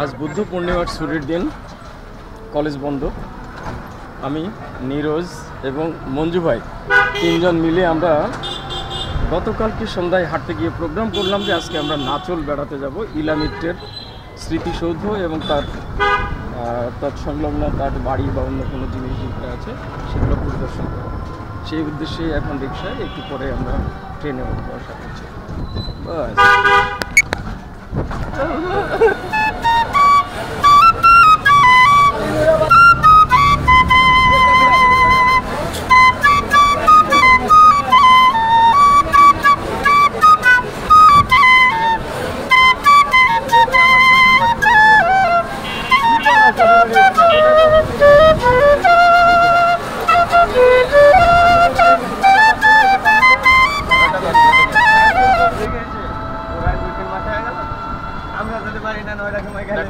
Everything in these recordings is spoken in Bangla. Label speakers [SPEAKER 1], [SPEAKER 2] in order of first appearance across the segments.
[SPEAKER 1] আজ বুদ্ধ পূর্ণিমার ছুটির দিন, কলেজ বন্ধ। আমি নীরজ এবং মঞ্জু ভাই তিনজন মিলে আমরা গতকালকে সন্ধ্যায় হাঁটতে গিয়ে প্রোগ্রাম করলাম যে আজকে আমরা নাচল বেড়াতে যাব। ইলা মিত্রের স্মৃতিসৌধ এবং তার তৎসংলগ্ন তার বাড়ি বা অন্য কোনো জিনিস যেগুলো আছে সেগুলো পরিদর্শন করব। সেই উদ্দেশ্যে এখন রিক্সায়, একটু পরে আমরা ট্রেনে উঠবো আশা করছি। বাস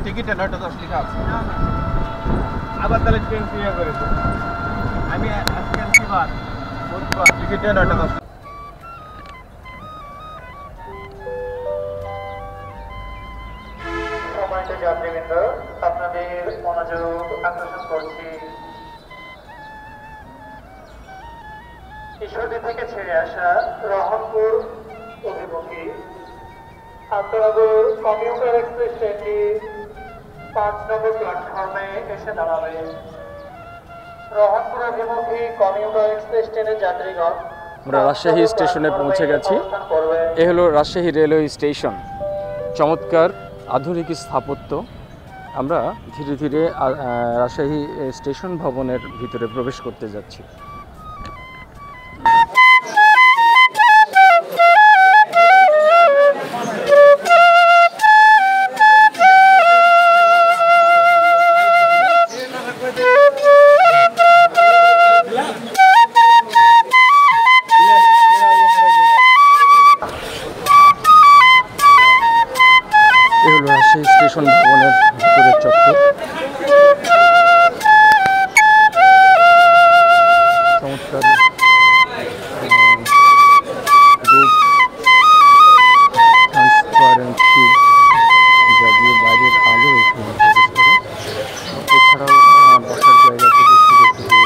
[SPEAKER 2] টিকিটে 9:10 লেখা আছে। আবার তাহলে ট্রেন ফ্রি করেছে। আমি আজকে কিবার বুধবার টিকিটে 9:10।
[SPEAKER 3] সম্মানিত যাত্রীবৃন্দ, আপনাদের মনোযোগ আকর্ষণ করছি। ঈশ্বরদী থেকে ছেড়ে আসা রহনপুর অভিমুখী আন্তনগর কমিউটার এক্সপ্রেস ট্রেনটি 5 নম্বর প্ল্যাটফর্মে এসে দাঁড়াবে। রহনপুর অভিমুখী কমিউটার এক্সপ্রেস ট্রেনের যাত্রীগণ
[SPEAKER 1] আমরা রাজশাহী স্টেশনে পৌঁছে গেছি। এ হলো রাজশাহী রেলওয়ে স্টেশন। চমৎকার আধুনিক স্থাপত্য। আমরা ধীরে ধীরে রাজশাহী স্টেশন ভবনের ভিতরে প্রবেশ করতে যাচ্ছি। রাজশাহী স্টেশন ভবনের ভিতরের চত্বর। চমৎকার রূপ, ট্রান্সপারেন্ট শিট যা দিয়ে বাইরের আলো এখানে প্রবেশ করে। এছাড়াও বসার জায়গা থেকে শুরু করে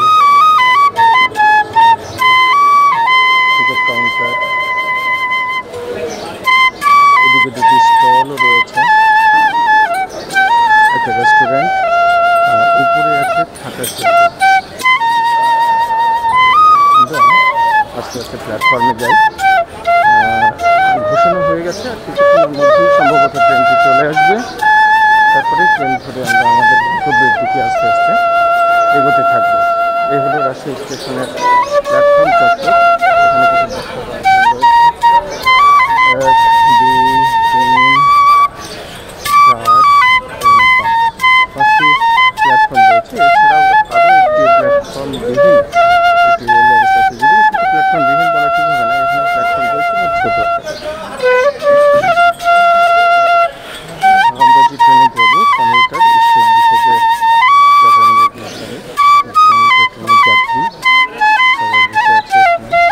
[SPEAKER 1] টিকিট কাউন্টার, এদিকে দুটি স্টলও রয়েছে, একটা রেস্টুরেন্ট, উপরে আছে থাকার জায়গা। আমরা আস্তে আস্তে প্ল্যাটফর্মে যাই। ঘোষণা হয়ে গেছে, আর কিছুক্ষণের মধ্যেই সম্ভবত ট্রেনটি চলে আসবে। তারপরে ট্রেন ধরে আমরা আমাদের গন্তব্যের দিকে আস্তে আস্তে এগোতে থাকবো। এই হলো রাজশাহী স্টেশনের প্ল্যাটফর্ম চত্বর। এখানে কিছু বসার রয়েছে। 1, 2, 3, 4 এবং 5, 5টি প্ল্যাটফর্ম রয়েছে। এছাড়াও আরও একটি প্ল্যাটফর্ম বিহীন একটি রেল ব্যবস্থা আছে। যদি শুধু প্ল্যাটফর্ম বিহীন বলা ঠিক হবে না, এখানে প্ল্যাটফর্ম রয়েছে এবং ছোটো আমরা যে ট্রেনে যাবো কমিউটার ঈশ্বরদী থেকে কমিউটার ট্রেনের যাত্রী সবাই বসে আছে এখানে।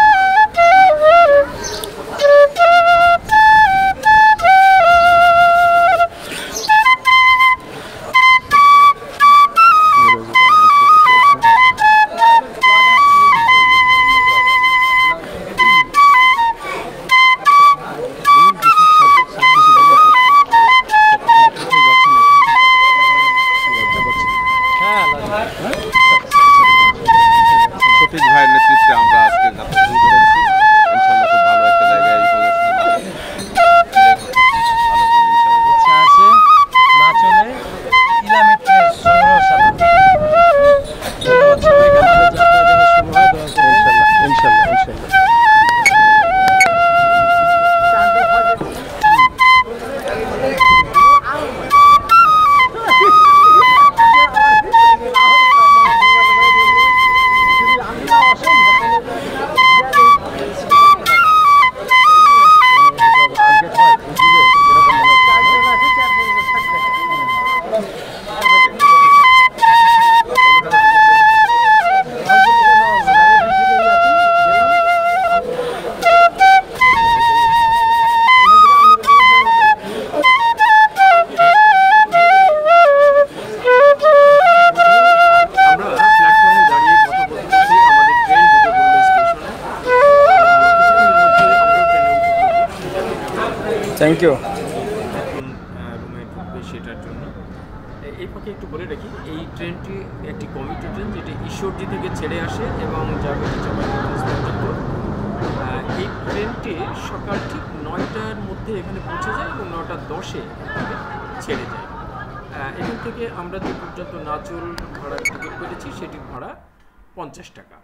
[SPEAKER 1] Thank you.
[SPEAKER 4] রুমে ঢুকবে সেটার জন্য এই ফাঁকে একটু বলে রাখি, এই ট্রেনটি একটি কমিউটার ট্রেন যেটি ঈশ্বরদী থেকে ছেড়ে আসে এবং যাবে চাঁপাইনবাবগঞ্জ পর্যন্ত। এই ট্রেনটি সকাল ঠিক 9টার মধ্যে এখানে পৌঁছে যায় এবং 9:10-এ ছেড়ে যায়। এখান থেকে আমরা যে পর্যন্ত নাচল ভাড়ার টিকিট করেছি সেটির ভাড়া 50 টাকা।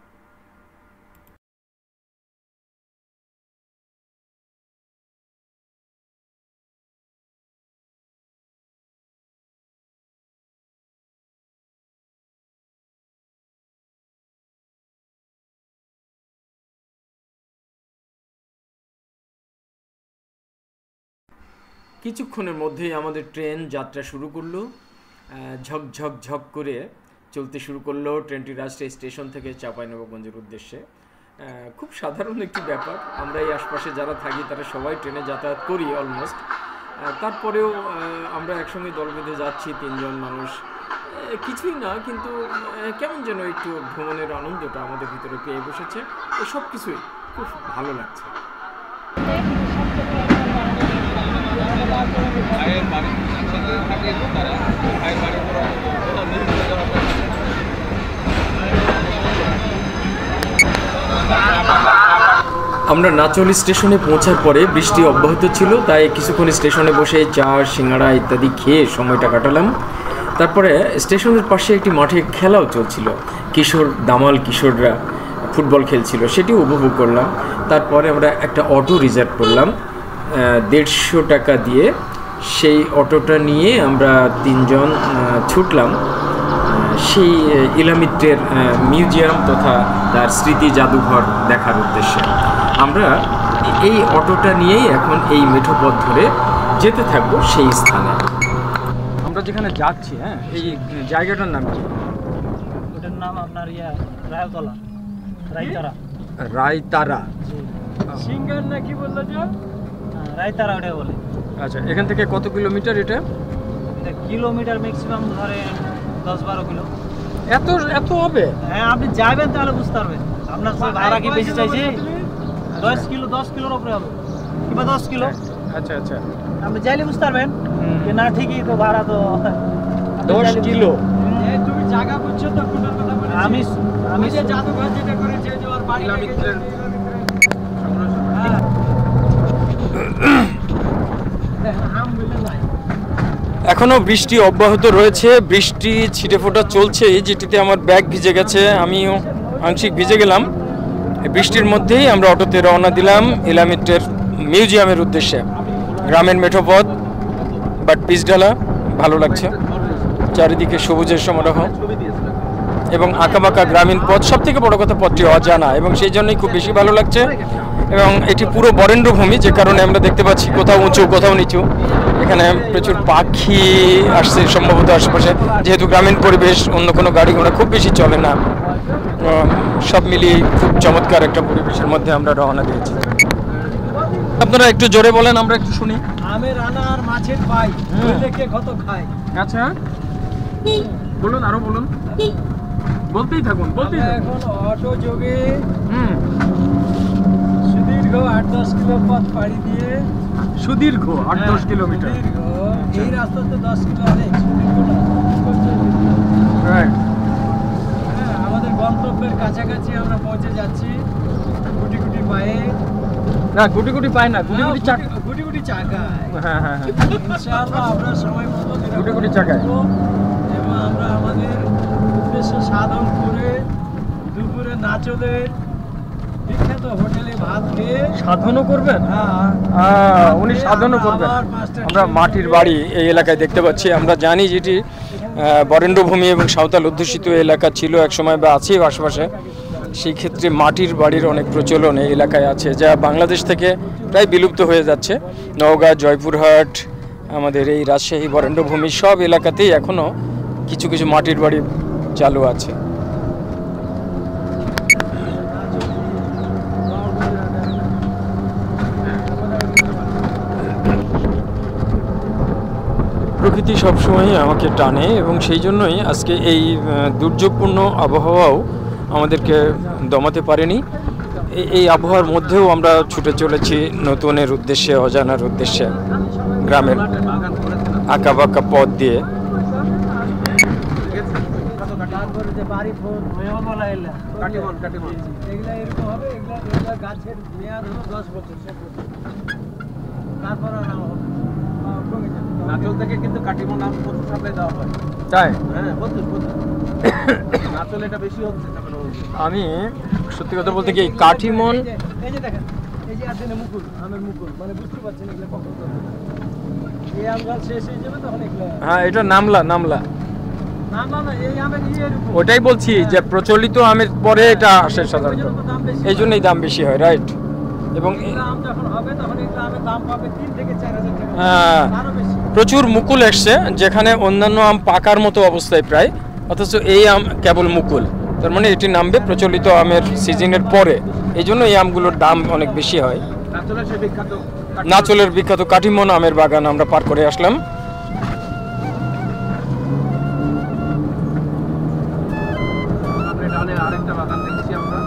[SPEAKER 4] কিছুক্ষণের মধ্যেই আমাদের ট্রেন যাত্রা শুরু করলো, ঝক ঝক ঝক করে চলতে শুরু করলো। ট্রেনটি রাজশাহী স্টেশন থেকে চাঁপাইনবাবগঞ্জের উদ্দেশ্যে। খুব সাধারণ একটি ব্যাপার, আমরা এই আশপাশে যারা থাকি তারা সবাই ট্রেনে যাতায়াত করি অলমোস্ট। তারপরেও আমরা একসঙ্গে দল বেঁধে যাচ্ছি, 3 জন মানুষ, কিছুই না, কিন্তু কেমন যেন একটু ভ্রমণের আনন্দটা আমাদের ভিতরে পেয়ে বসেছে। সব কিছুই খুব ভালো লাগছে। আমরা নাচল স্টেশনে পৌঁছার পরে বৃষ্টি অব্যাহত ছিল, তাই কিছুক্ষণ স্টেশনে বসে চা সিঙ্গাড়া ইত্যাদি খেয়ে সময়টা কাটালাম। তারপরে স্টেশনের পাশে একটি মাঠে খেলাও চলছিল, দামাল কিশোররা ফুটবল খেলছিল, সেটিও উপভোগ করলাম। তারপরে আমরা একটা অটো রিজার্ভ করলাম 150 টাকা দিয়ে। সেই অটোটা নিয়ে আমরা 3 জন ছুটলাম সেই ইলামিত্রের মিউজিয়াম তথা তার স্মৃতি জাদুঘর দেখার উদ্দেশ্যে। আমরা এই অটোটা নিয়েই এখন এই মেঠো পথ ধরে যেতে থাকবো সেই স্থানে।
[SPEAKER 1] আমরা যেখানে যাচ্ছি, হ্যাঁ, এই জায়গাটার নাম কি?
[SPEAKER 5] ওটার নাম আপনার রায়তলা, রায়তারা।
[SPEAKER 1] রায়তারা
[SPEAKER 5] সিঙ্গার না কি বললো যে? রায়তারা ওটা বলে।
[SPEAKER 1] আচ্ছা, এখান থেকে কত কিলোমিটার এটা?
[SPEAKER 5] এটা কিলোমিটার ম্যাক্সিমাম ধরে 10-12 কিলো।
[SPEAKER 1] এত হবে?
[SPEAKER 5] হ্যাঁ, আপনি যাবেন তাহলে বুঝতে পারবেন। আপনার ভাড়া কি বেশি চাইছে? 10 কিলোর উপরে হবে কিংবা 10 কিলো।
[SPEAKER 1] আচ্ছা আচ্ছা,
[SPEAKER 5] আপনি যাইলে বুঝতে পারবেন যে না ঠিকই তো ভাড়া তো
[SPEAKER 1] 10 কিলো।
[SPEAKER 5] তুমি জায়গা বুঝছো তো কোনটার কথা বলছি? আমি যে জাদুঘর যেটা করেছে যে ওর বাড়ি
[SPEAKER 1] ইলামিত্রের এখনো বৃষ্টি অব্যাহত রয়েছে, বৃষ্টি ছিটে ফোটা চলছে, যেটিতে আমার ব্যাগ ভিজে গেছে, আমিও আংশিক ভিজে গেলাম। বৃষ্টির মধ্যেই আমরা অটোতে রওনা দিলাম ইলামিত্রের মিউজিয়ামের উদ্দেশ্যে। গ্রামের মেঠোপথ, বাট পিচঢালা, ভালো লাগছে, চারিদিকে সবুজের সমারোহ এবং আঁকাবাঁকা গ্রামীণ পথ। সব থেকে বড় কথা, পথটি অজানা এবং সেই জন্যই খুব বেশি ভালো লাগছে। এবং এটি পুরো বরেন্দ্রভূমি, যে কারণে আমরা দেখতে পাচ্ছি কোথাও উঁচু কোথাও নিচু। এখানে প্রচুর পাখি আসছে সম্ভবত আশেপাশে, যেহেতু গ্রামীণ পরিবেশ, অন্য কোনো গাড়ি ঘোড়া খুব বেশি চলে না। সব মিলিয়ে খুব চমৎকার একটা পরিবেশের মধ্যে আমরা রওনা দিয়েছি। আপনারা একটু জোরে বলেন, আমরা একটু শুনি।
[SPEAKER 5] আমের আনা আর মাছের পাই, কে কত খায়।
[SPEAKER 1] আচ্ছা, বলুন, আরো বলুন, বলতেই থাকুন, বলতেই থাকুন।
[SPEAKER 5] এখন অটো যোগে সুদীর্ঘ 8-10 কিলো পথ পাড়ি দিয়ে,
[SPEAKER 1] সুদীর্ঘ 8-10 কিলোমিটার,
[SPEAKER 5] এই রাস্তাতে 10 কিলো অনেক
[SPEAKER 1] রাইট।
[SPEAKER 5] হ্যাঁ, আমাদের গন্তব্যের কাছাকাছি আমরা পৌঁছে যাচ্ছি গুটি গুটি পায়ে।
[SPEAKER 1] না, গুটি গুটি পায় না, গুটি গুটি চাকা,
[SPEAKER 5] গুটি গুটি চাকায়।
[SPEAKER 1] হ্যাঁ হ্যাঁ হ্যাঁ,
[SPEAKER 5] ইনশাআল্লাহ আমরা সময় মতো
[SPEAKER 1] গুটি গুটি চাকায়।
[SPEAKER 5] এবং আমরা আমাদের উদ্দেশ্য সাধন করে দুপুরে নাচলের বিখ্যাত হোটেলে ভাত খেয়ে
[SPEAKER 1] সাধনও করবেন?
[SPEAKER 5] হ্যাঁ,
[SPEAKER 1] উনি সাধনও করবেন। আমরা মাটির বাড়ি এই এলাকায় দেখতে পাচ্ছি। আমরা জানি যেটি বরেন্দ্রভূমি এবং সাঁওতাল অধ্যুষিত এলাকা ছিল একসময়, বা আছে আশেপাশে। সেই ক্ষেত্রে মাটির বাড়ির অনেক প্রচলন এই এলাকায় আছে, যা বাংলাদেশ থেকে প্রায় বিলুপ্ত হয়ে যাচ্ছে। নওগাঁ, জয়পুরহাট, আমাদের এই রাজশাহী, বরেন্দ্রভূমি সব এলাকাতেই এখনও কিছু কিছু মাটির বাড়ি চালু আছে। প্রকৃতি সবসময়ই আমাকে টানে এবং সেই জন্যই আজকে এই দুর্যোগপূর্ণ আবহাওয়াও আমাদেরকে দমাতে পারেনি।
[SPEAKER 4] এই আবহাওয়ার মধ্যেও আমরা ছুটে চলেছি নতুনের উদ্দেশ্যে, অজানার উদ্দেশ্যে, গ্রামের আঁকা বাঁকা পথ দিয়ে।
[SPEAKER 2] নাচল থেকে কিন্তু কাটিমন আম প্রচুর সাপ্লাই দেওয়া হয়।
[SPEAKER 4] তাই?
[SPEAKER 2] হ্যাঁ, প্রচুর নাচল এটা বেশি হচ্ছে।
[SPEAKER 4] আমি সত্যি কথা বলতে কি এই কাঠিমন,
[SPEAKER 5] এই যে দেখেন, এই যে আছে না মুকুল, আমের মুকুল, মানে বুঝতে পারছেন এগুলো কত এই আম গাছ শেষ হয়ে যাবে তখন এগুলো।
[SPEAKER 4] হ্যাঁ এটা নামলা।
[SPEAKER 5] না এই আমের ইয়ের উপর
[SPEAKER 4] ওটাই বলছি যে প্রচলিত আমের পরে এটা আসে সাধারণত, এই জন্যই দাম বেশি হয়, রাইট? এবং
[SPEAKER 5] আম যখন হবে তখন এগুলো আমের দাম পাবে 3 থেকে 4,000 টাকা,
[SPEAKER 4] হ্যাঁ,
[SPEAKER 5] আরো বেশি।
[SPEAKER 4] প্রচুর মুকুল এসছে, যেখানে অন্যান্য আম পাকার মতো অবস্থায় প্রায়, অথচ এই আম কেবল মুকুল। তার মানে এটি নামবে প্রচলিত আমের সিজনের পরে, এই জন্য এই আমগুলোর দাম অনেক বেশি হয়।
[SPEAKER 2] নাচলের সে বিখ্যাত
[SPEAKER 4] নাচলের বিখ্যাত কাঠিমন আমের বাগান আমরা পার করে আসলাম।
[SPEAKER 2] আরেকটা বাগান দেখছি আমরা।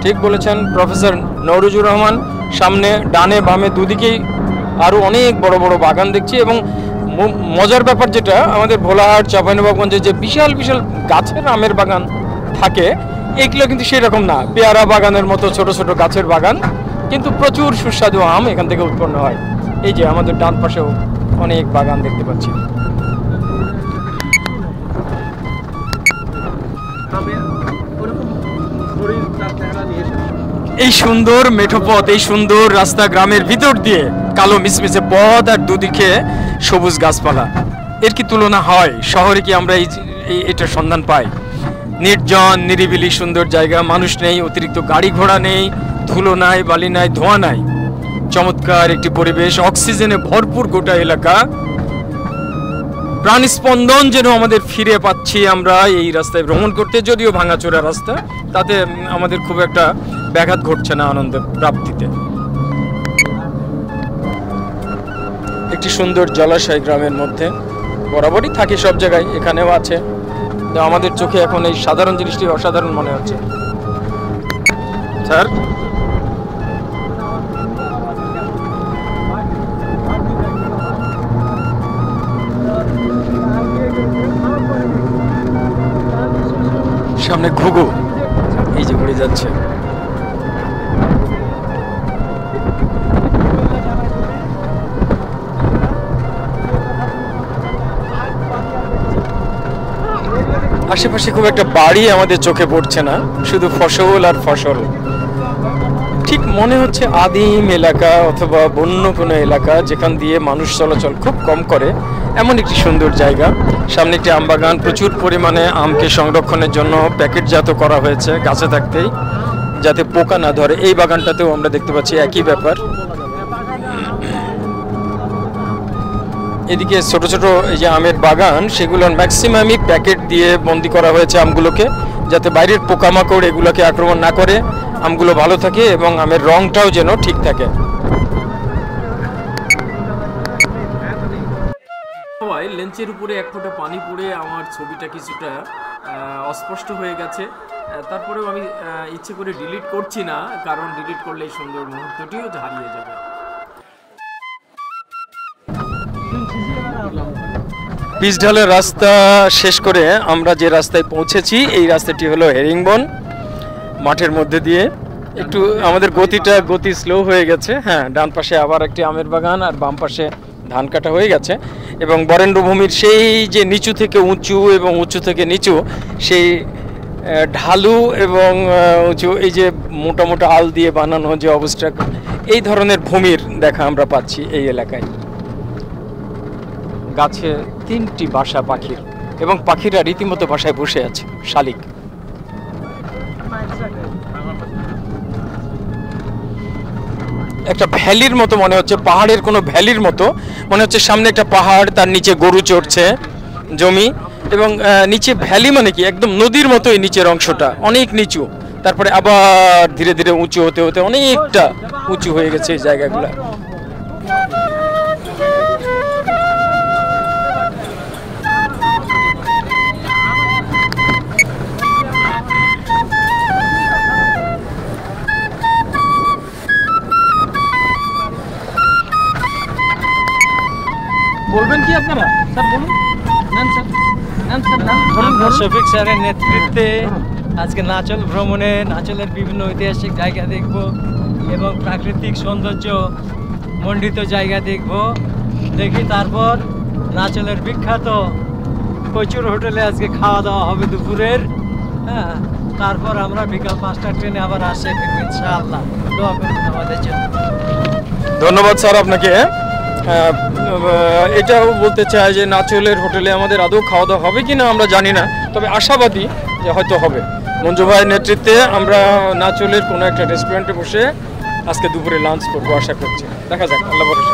[SPEAKER 4] ঠিক বলেছেন প্রফেসর নওরুজুর রহমান। সামনে ডানে বামে দুদিকেই আরও অনেক বড় বড় বাগান দেখছি, এবং মজার ব্যাপার যেটা, আমাদের ভোলাহাট চাঁপাইনবাবগঞ্জে যে বিশাল বিশাল গাছের আমের বাগান থাকে, এগুলো কিন্তু সেরকম না। পেয়ারা বাগানের মতো ছোট ছোট গাছের বাগান, কিন্তু প্রচুর সুস্বাদু আম এখান থেকে উৎপন্ন হয়। এই যে আমাদের ডান পাশেও অনেক বাগান দেখতে পাচ্ছি। এই সুন্দর মেঠো পথ, এই সুন্দর রাস্তা, গ্রামের ভিতর দিয়ে কালো মিসমিসে পথ আর দুদিকে সবুজ গাছপালা, এর কি তুলনা হয়? শহরে কি আমরা এটার সন্ধান পাই? নির্জন নিরিবিলি সুন্দর জায়গা, মানুষ নেই, অতিরিক্ত গাড়ি ঘোড়া নেই, ধুলো নাই, বালি নাই, ধোঁয়া নাই, চমৎকার একটি পরিবেশ, অক্সিজেনে ভরপুর গোটা এলাকা। প্রাণস্পন্দন যেন আমাদের ফিরে পাচ্ছি আমরা এই রাস্তায় ভ্রমণ করতে। যদিও ভাঙাচোরা রাস্তা, তাতে আমাদের খুব একটা ব্যাঘাত ঘটছে না আনন্দ প্রাপ্তিতে। একটি সুন্দর জলাশয় গ্রামের মধ্যে, বরাবরই থাকে সব জায়গায়, এখানেও আছে। তো আমাদের চোখে এখন এই সাধারণ জিনিসটি অসাধারণ মনে হচ্ছে। স্যার, সামনে ঘুঘু এই যে ঘুরে যাচ্ছে। আশেপাশে খুব একটা বাড়ি আমাদের চোখে পড়ছে না, শুধু ফসল আর ফসল। ঠিক মনে হচ্ছে আদিম এলাকা অথবা বন্য কোনো এলাকা, যেখান দিয়ে মানুষ চলাচল খুব কম করে, এমন একটি সুন্দর জায়গা। সামনে একটি আম বাগান, প্রচুর পরিমাণে আমকে সংরক্ষণের জন্য প্যাকেটজাত করা হয়েছে গাছে থাকতেই, যাতে পোকা না ধরে। এই বাগানটাতেও আমরা দেখতে পাচ্ছি একই ব্যাপার। এদিকে ছোট ছোট এই যে আমের বাগান, সেগুলোর ম্যাক্সিমামই প্যাকেট দিয়ে বন্দি করা হয়েছে আমগুলোকে, যাতে বাইরের পোকামাকড় এগুলোকে আক্রমণ না করে, আমগুলো ভালো থাকে এবং আমের রংটাও যেন ঠিক থাকে। লেন্সের উপরে এক ফোঁটা পানি পড়ে আমার ছবিটা কিছুটা অস্পষ্ট হয়ে গেছে। তারপরেও আমি ইচ্ছে করে ডিলিট করছি না, কারণ ডিলিট করলে এই সুন্দর মুহূর্তটিও হারিয়ে যাবে। পিচঢালের রাস্তা শেষ করে আমরা যে রাস্তায় পৌঁছেছি, এই রাস্তাটি হলো হেরিংবন। মাঠের মধ্যে দিয়ে একটু আমাদের গতি স্লো হয়ে গেছে। হ্যাঁ, ডান পাশে আবার একটি আমের বাগান, আর বাম পাশে ধান কাটা হয়ে গেছে। এবং বরেন্দ্রভূমির সেই যে নিচু থেকে উঁচু এবং উঁচু থেকে নিচু, সেই ঢালু এবং উঁচু, এই যে মোটা মোটা আল দিয়ে বানানো যে অবস্থা, এই ধরনের ভূমির দেখা আমরা পাচ্ছি এই এলাকায়। গাছে 3টি বাসা পাখির, এবং পাখিরা রীতিমতো বাসায় বসে আছে, শালিক। একটা ভ্যালির মতো মনে হচ্ছে, পাহাড়ের কোনো ভ্যালির মতো মনে হচ্ছে। সামনে একটা পাহাড়, তার নিচে গরু চড়ছে, জমি, এবং নিচে ভ্যালি মানে কি একদম নদীর মতোই নিচের অংশটা, অনেক নিচু। তারপরে আবার ধীরে ধীরে উঁচু হতে হতে অনেকটা উঁচু হয়ে গেছে এই জায়গাগুলো।
[SPEAKER 1] বলবেন কি আপনারা? স্যার বলুন। নেন স্যার, নেন স্যার, নেন। ধরুন,
[SPEAKER 5] আমরা
[SPEAKER 1] ধরুন।
[SPEAKER 5] শফিক স্যারের নেতৃত্বে আজকে নাচল ভ্রমণে নাচলের বিভিন্ন ঐতিহাসিক জায়গা দেখব এবং প্রাকৃতিক সৌন্দর্য মণ্ডিত জায়গা দেখব। দেখি তারপর নাচলের বিখ্যাত কচুর হোটেলে আজকে খাওয়া দাওয়া হবে দুপুরের। হ্যাঁ, তারপর আমরা বিকাল 5টার ট্রেনে আবার আসে ফিরবো ইনশাআল্লাহ। দোয়া করুন আমাদের জন্য।
[SPEAKER 4] ধন্যবাদ স্যার আপনাকে। এটাও বলতে চাই যে নাচলের হোটেলে আমাদের আদৌ খাওয়া দাওয়া হবে কি না আমরা জানি না, তবে আশাবাদী যে হয়তো হবে। মঞ্জু ভাইয়ের নেতৃত্বে আমরা নাচলের কোনো একটা রেস্টুরেন্টে বসে আজকে দুপুরে লাঞ্চ করবো আশা করছি। দেখা যাক, আল্লাহ ভরসা।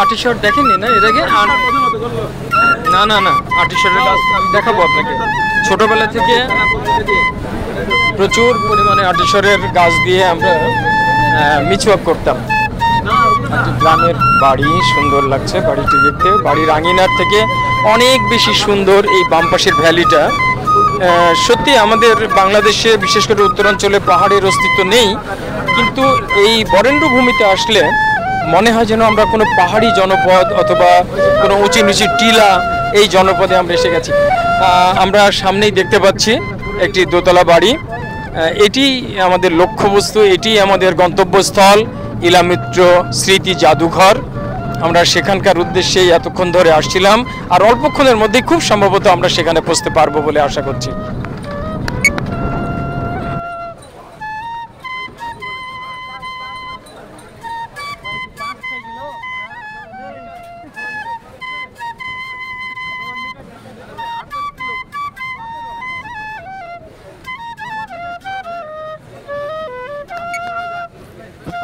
[SPEAKER 4] আটিশর দেখেননি না এর আগে? না না না, আটিশরের গাছ আমি দেখাবো আপনাকে। ছোটবেলা থেকে প্রচুর পরিমাণে আটিশরের গাছ দিয়ে আমরা মিচওয়াক করতাম। গ্রামের বাড়ি সুন্দর লাগছে, বাড়িটি দেখতে বাড়ির আঙিনার থেকে অনেক বেশি সুন্দর এই বাম পাশের ভ্যালিটা। সত্যি আমাদের বাংলাদেশে বিশেষ করে উত্তরাঞ্চলে পাহাড়ের অস্তিত্ব নেই, কিন্তু এই বরেন্দ্র ভূমিতে আসলে মনে হয় যেন আমরা কোনো পাহাড়ি জনপদ অথবা কোনো উঁচু নিচু টিলা এই জনপদে আমরা এসে গেছি। আমরা সামনেই দেখতে পাচ্ছি একটি দোতলা বাড়ি। এটি আমাদের লক্ষ্যবস্তু, এটি আমাদের গন্তব্যস্থল ইলামিত্র স্মৃতি জাদুঘর। আমরা সেখানকার উদ্দেশ্যেই এতক্ষণ ধরে আসছিলাম, আর অল্পক্ষণের মধ্যেই খুব সম্ভবত আমরা সেখানে পৌঁছতে পারবো বলে আশা করছি।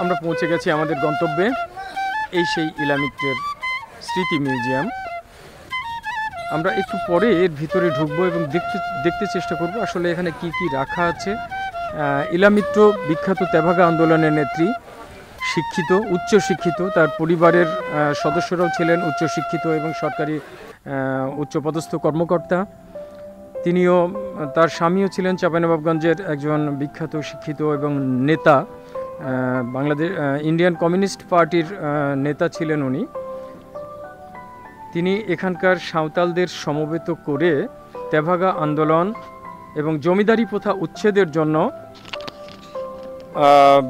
[SPEAKER 1] আমরা পৌঁছে গেছি আমাদের গন্তব্যে। এই সেই ইলামিত্রের স্মৃতি মিউজিয়াম। আমরা একটু পরে এর ভিতরে ঢুকবো এবং দেখতে চেষ্টা করব আসলে এখানে কি কি রাখা আছে। ইলামিত্র বিখ্যাত তেভাগা আন্দোলনের নেত্রী, শিক্ষিত, উচ্চশিক্ষিত। তার পরিবারের সদস্যরাও ছিলেন উচ্চশিক্ষিত এবং সরকারি উচ্চপদস্থ কর্মকর্তা। তিনিও, তার স্বামীও ছিলেন চাঁপাইনবাবগঞ্জের একজন বিখ্যাত শিক্ষিত এবং নেতা। বাংলাদেশ ইন্ডিয়ান কমিউনিস্ট পার্টির নেতা ছিলেন উনি। তিনি এখানকার সাঁওতালদের সমবেত করে তেভাগা আন্দোলন এবং জমিদারি প্রথা উচ্ছেদের জন্য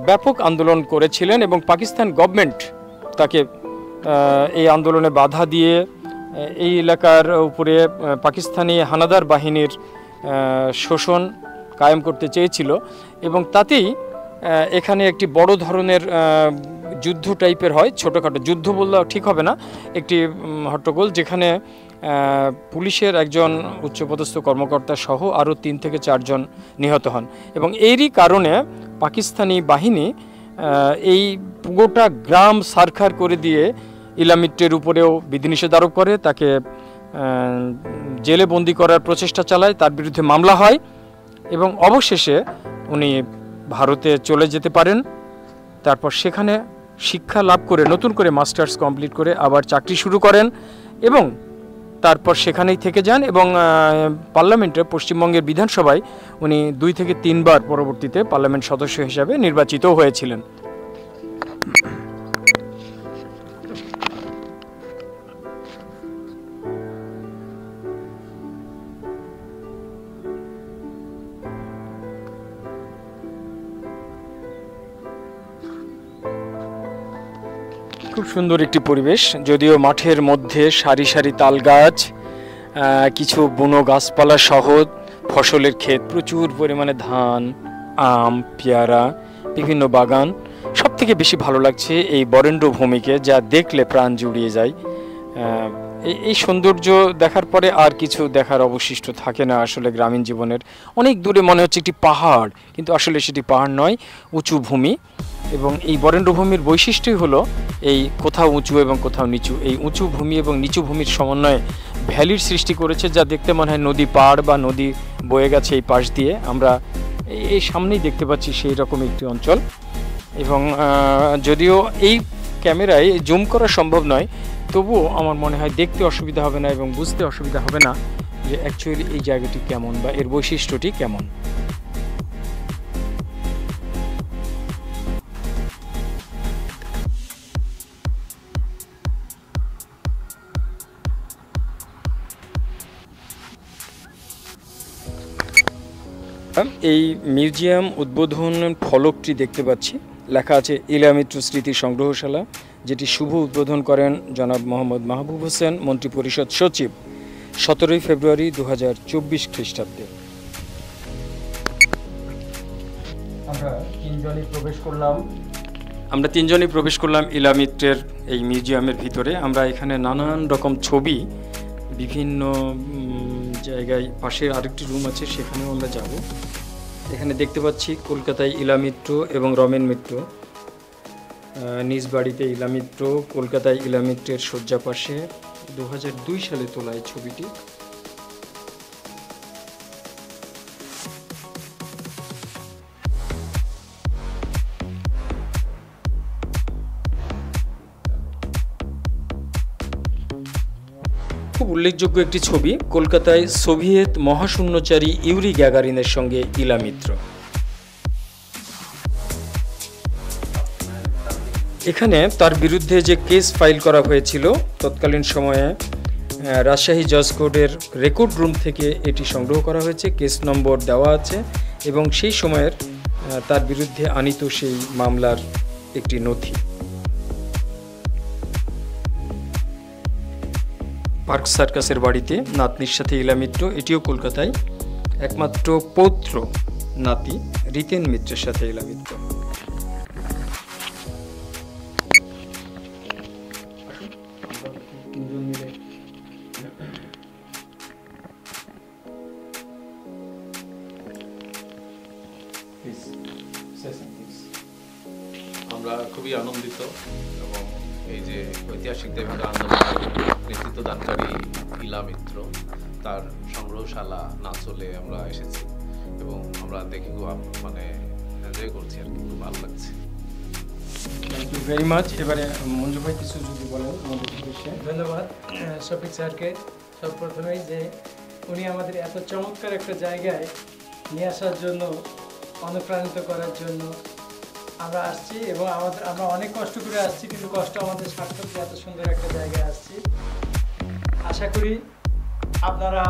[SPEAKER 4] ব্যাপক আন্দোলন করেছিলেন এবং পাকিস্তান গভর্নমেন্ট তাকে এই আন্দোলনে বাধা দিয়ে এই এলাকার উপরে পাকিস্তানি হানাদার বাহিনীর শোষণ কায়েম করতে চেয়েছিল এবং তাতেই এখানে একটি বড় ধরনের যুদ্ধ টাইপের হয়। ছোটোখাটো যুদ্ধ বললেও ঠিক হবে না, একটি হট্টগোল, যেখানে পুলিশের একজন উচ্চপদস্থ কর্মকর্তা সহ আরও 3 থেকে 4 জন নিহত হন এবং এরই কারণে পাকিস্তানি বাহিনী এই গোটা গ্রাম সারখার করে দিয়ে ইলামিত্রের উপরেও বিধিনিষেধ আরোপ করে, তাকে জেলে বন্দি করার প্রচেষ্টা চালায়, তার বিরুদ্ধে মামলা হয় এবং অবশেষে উনি ভারতে চলে যেতে পারেন। তারপর সেখানে শিক্ষা লাভ করে নতুন করে মাস্টার্স কমপ্লিট করে আবার চাকরি শুরু করেন এবং তারপর সেখানেই থেকে যান এবং পার্লামেন্টে পশ্চিমবঙ্গের বিধানসভায় উনি 2 থেকে 3 বার পরবর্তীতে পার্লামেন্ট সদস্য হিসাবে নির্বাচিতও হয়েছিলেন। খুব সুন্দর একটি পরিবেশ, যদিও মাঠের মধ্যে সারি সারি তাল গাছ, কিছু বুনো গাছপালা সহ ফসলের ক্ষেত, প্রচুর পরিমাণে ধান, আম, পেয়ারা, বিভিন্ন বাগান। সব থেকে বেশি ভালো লাগছে এই বরেন্দ্র ভূমিকে, যা দেখলে প্রাণ জুড়িয়ে যায়। এই সৌন্দর্য দেখার পরে আর কিছু দেখার অবশিষ্ট থাকে না আসলে গ্রামীণ জীবনের। অনেক দূরে মনে হচ্ছে একটি পাহাড়, কিন্তু আসলে সেটি পাহাড় নয়, উঁচু ভূমি। এবং এই বরেন্দ্র ভূমির বৈশিষ্ট্যই হলো এই কোথাও উঁচু এবং কোথাও নিচু। এই উঁচু ভূমি এবং নিচু ভূমির সমন্বয়ে ভ্যালির সৃষ্টি করেছে, যা দেখতে মনে হয় নদী পাড় বা নদী বয়ে গেছে এই পাশ দিয়ে। আমরা এই সামনেই দেখতে পাচ্ছি সেই রকম একটি অঞ্চল। এবং যদিও এই ক্যামেরায় জুম করা সম্ভব নয়, তবুও আমার মনে হয় দেখতে অসুবিধা হবে না এবং বুঝতে অসুবিধা হবে না যে অ্যাকচুয়ালি এই জায়গাটি কেমন বা এর বৈশিষ্ট্যটি কেমন। এই মিউজিয়াম উদ্বোধন ফলকটি দেখতে পাচ্ছি, লেখা আছে ইলা মিত্র স্মৃতি সংগ্রহশালা, যেটি শুভ উদ্বোধন করেন জনাব মোহাম্মদ মাহবুব হোসেন, মন্ত্রিপরিষদ সচিব, 17 ফেব্রুয়ারি 2024 খ্রিস্টাব্দে। আমরা তিনজনই প্রবেশ করলাম ইলা মিত্রের এই মিউজিয়ামের ভিতরে। আমরা এখানে নানান রকম ছবি বিভিন্ন জায়গায়, পাশে আরেকটি রুম আছে, সেখানেও আমরা যাব। এখানে দেখতে পাচ্ছি কলকাতায় ইলা মিত্র এবং রমেন মিত্র, নিজ বাড়িতে ইলা মিত্র, কলকাতায় ইলা মিত্রের শয্যা পাশে, 2002 সালে তোলা এই ছবিটি। খুব উল্লেখযোগ্য একটি ছবি, কলকাতায় সোভিয়েত মহাশূন্যচারী ইউরি গ্যাগারিনের সঙ্গে ইলা মিত্র। এখানে তার বিরুদ্ধে যে কেস ফাইল করা হয়েছিল তৎকালীন সময়ে, রাজশাহী জজ কোর্টের রেকর্ড রুম থেকে এটি সংগ্রহ করা হয়েছে, কেস নম্বর দেওয়া আছে এবং সেই সময়ের তার বিরুদ্ধে আনিত সেই মামলার একটি নথি। পার্ক সার্কাসের বাড়িতে নাতনির সাথে ইলা মিত্র, এটিও কলকাতায়, একমাত্র পৌত্র নাতি রিতেন মিত্রের সাথে ইলা মিত্র।
[SPEAKER 6] আমরা খুবই আনন্দিত এবং এই যে ঐতিহাসিক দেভাগা আন্দোলনের নেতৃত্বদানকারী ইলা মিত্র, তার সংগ্রহশালা নাচলে আমরা এসেছি এবং আমরা দেখে খুব এনজয় করছি আর কি, খুব ভালো লাগছে।
[SPEAKER 4] Thank you very much. এবারে মঞ্জু ভাই কিছু যদি বলেন আমাদের উদ্দেশ্যে।
[SPEAKER 5] ধন্যবাদ শফিক স্যারকে সর্বপ্রথমেই, যে উনি আমাদের এত চমৎকার একটা জায়গায় নিয়ে আসার জন্য, অনুপ্রাণিত করার জন্য আমরা আসছি এবং আমরা অনেক কষ্ট করে আসছি, কিন্তু কষ্ট আমাদের সার্থক, এত সুন্দর একটা জায়গায় আসছি। আশা করি আপনারা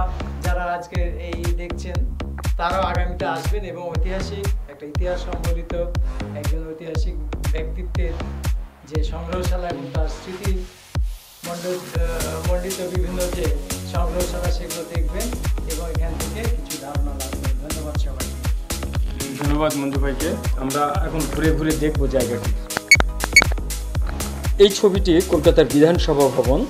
[SPEAKER 5] যারা আজকে এই দেখছেন তারাও আগামীতে আসবেন এবং ঐতিহাসিক একটা ইতিহাস সম্বলিত একজন ঐতিহাসিক ব্যক্তিত্বের যে সংগ্রহশালা এবং তার স্মৃতি মণ্ডিত বিভিন্ন যে সংগ্রহশালা সেগুলো দেখবেন এবং এখান থেকে কিছু ধারণা লাগবে। ধন্যবাদ সবাইকে।
[SPEAKER 4] ধন্যবাদ মঞ্জু ভাইকে। আমরা এখন ঘুরে ঘুরে দেখব জায়গাটি। এই ছবিটি কলকাতার বিধানসভা ভবন,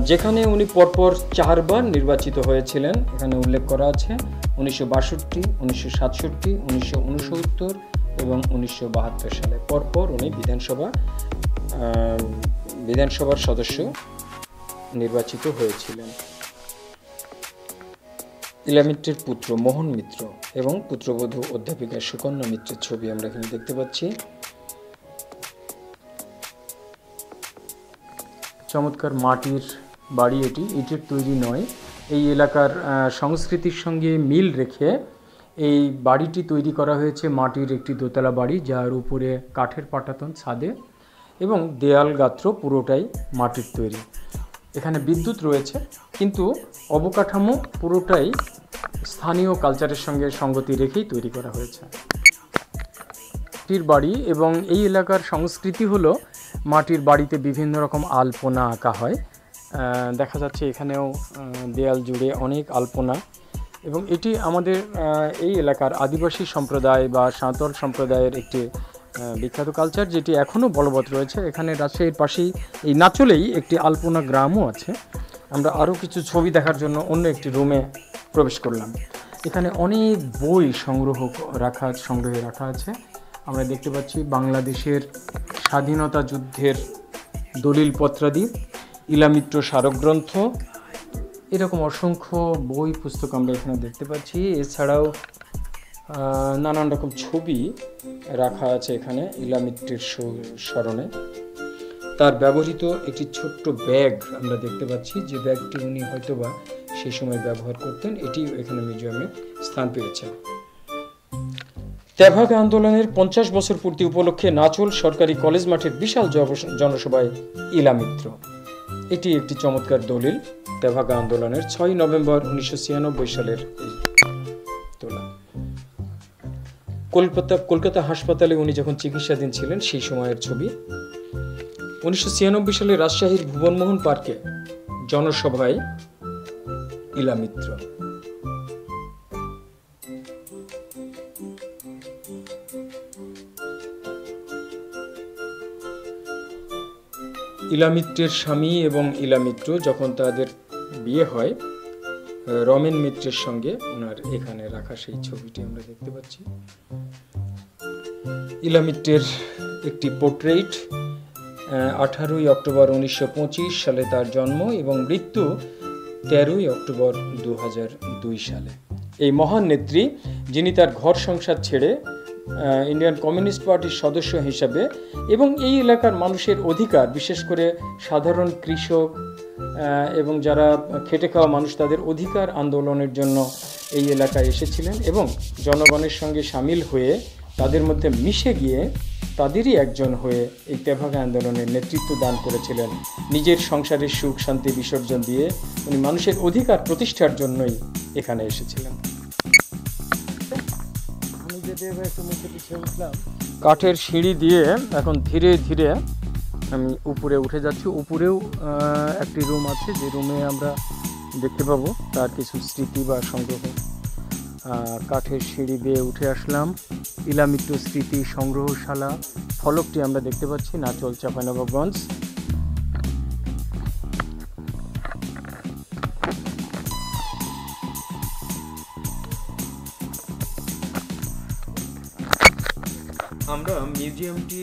[SPEAKER 4] যেখানে উনি পরপর 4 বার নির্বাচিত হয়েছিলেন। এখানে উল্লেখ করা আছে 1962, 1967, 1969 এবং 1972 সালে পরপর উনি বিধানসভার সদস্য নির্বাচিত হয়েছিলেন। ইলা মিত্রের পুত্র মোহন মিত্র এবং পুত্রবধূ অধ্যাপিকা সুকন্যা মিত্রের ছবি আমরা এখানে দেখতে পাচ্ছি। চমৎকার মাটির বাড়ি, এটি ইটের তৈরি নয়। এই এলাকার সংস্কৃতির সঙ্গে মিল রেখে এই বাড়িটি তৈরি করা হয়েছে, মাটির একটি দোতলা বাড়ি, যার উপরে কাঠের পাটাতন ছাদে এবং দেয়াল গাত্র পুরোটাই মাটির তৈরি। এখানে বিদ্যুৎ রয়েছে, কিন্তু অবকাঠামো পুরোটাই স্থানীয় কালচারের সঙ্গে সঙ্গতি রেখেই তৈরি করা হয়েছে। মাটির বাড়ি এবং এই এলাকার সংস্কৃতি হলো মাটির বাড়িতে বিভিন্ন রকম আলপনা আঁকা হয়। দেখা যাচ্ছে এখানেও দেয়াল জুড়ে অনেক আলপনা, এবং এটি আমাদের এই এলাকার আদিবাসী সম্প্রদায় বা সাঁওতাল সম্প্রদায়ের একটি বিখ্যাত কালচার, যেটি এখনও বলবৎ রয়েছে। এখানে রাজশাহীর পাশেই এই নাচলেই একটি আলপনা গ্রামও আছে। আমরা আরও কিছু ছবি দেখার জন্য অন্য একটি রুমে প্রবেশ করলাম। এখানে অনেক বই সংগ্রহে রাখা আছে। আমরা দেখতে পাচ্ছি বাংলাদেশের স্বাধীনতা যুদ্ধের দলিলপত্রাদি, ইলা মিত্র স্মারকগ্রন্থ, এরকম অসংখ্য বই পুস্তক আমরা এখানে দেখতে পাচ্ছি। এছাড়াও নানান রকম ছবি রাখা আছে এখানে ইলা মিত্রের স্মরণে। তার ব্যবহৃত একটি ছোট্ট ব্যাগ আমরা দেখতে পাচ্ছি, যে ব্যাগটি উনি হয়তোবা সেই সময় ব্যবহার করতেন। এটি এখানে মিউজিয়ামে স্থান পেয়েছে। তেভাগা আন্দোলনের 50 বছর পূর্তি উপলক্ষে নাচল সরকারি কলেজ মাঠের বিশাল জনসভায় ইলা মিত্র, এটি একটি চমৎকার দলিল। তেভাগা আন্দোলনের 6 নভেম্বর 1996 সালের তোলা। কলকাতা হাসপাতালে উনি যখন চিকিৎসাধীন ছিলেন সেই সময়ের ছবি। 1996 সালে রাজশাহীর ভুবনমোহন পার্কে জনসভায় ইলা মিত্র। ইলা মিত্রের স্বামী এবং ইলা মিত্র যখন তাদের বিয়ে হয়, রমেন মিত্রের সঙ্গে ওনার এখানে রাখা সেই ছবিটি আমরা দেখতে পাচ্ছি। ইলা মিত্রের একটি পোর্ট্রেট। 18 অক্টোবর 1925 সালে তার জন্ম এবং মৃত্যু 13 অক্টোবর 2002 সালে। এই মহান নেত্রী, যিনি তার ঘর সংসার ছেড়ে ইন্ডিয়ান কমিউনিস্ট পার্টির সদস্য হিসাবে এবং এই এলাকার মানুষের অধিকার, বিশেষ করে সাধারণ কৃষক এবং যারা খেটে খাওয়া মানুষ, তাদের অধিকার আন্দোলনের জন্য এই এলাকায় এসেছিলেন এবং জনগণের সঙ্গে সামিল হয়ে তাদের মধ্যে মিশে গিয়ে তাদেরই একজন হয়ে এই তেভাগা আন্দোলনের নেতৃত্ব দান করেছিলেন। নিজের সংসারের সুখ শান্তি বিসর্জন দিয়ে উনি মানুষের অধিকার প্রতিষ্ঠার জন্যই এখানে এসেছিলেন।
[SPEAKER 5] আমি যেতে একটু মুখে পিছিয়ে উঠলাম,
[SPEAKER 4] কাঠের সিঁড়ি দিয়ে এখন ধীরে ধীরে আমি উপরে উঠে যাচ্ছি। উপরেও একটি রুম আছে, যে রুমে আমরা দেখতে পাবো তার কিছু স্মৃতি বা সংগ্রহ। কাঠের সিঁড়ি দিয়ে উঠে আসলাম। ইলা মিত্র স্মৃতি সংগ্রহশালা ফলকটি আমরা দেখতে পাচ্ছি, নাচল, চাঁপাইনবাবগঞ্জ। আমরা মিউজিয়ামটি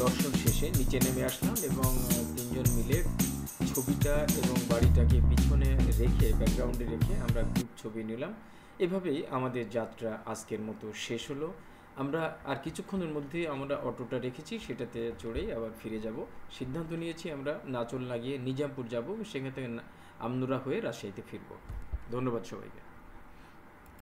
[SPEAKER 4] দর্শন শেষে নিচে নেমে আসলাম এবং তিনজন মিলে ছবিটা এবং বাড়িটাকে পিছনে রেখে, ব্যাকগ্রাউন্ডে রেখে আমরা গ্রুপ ছবি নিলাম। এভাবেই আমাদের যাত্রা আজকের মতো শেষ হলো। আমরা আর কিছুক্ষণের মধ্যে আমরা অটোটা রেখেছি, সেটাতে চড়েই আবার ফিরে যাব। সিদ্ধান্ত নিয়েছি আমরা নাচল না গিয়ে নিজামপুর যাব, সেখান থেকে আমনুরা হয়ে রাজশাহীতে ফিরব। ধন্যবাদ সবাইকে।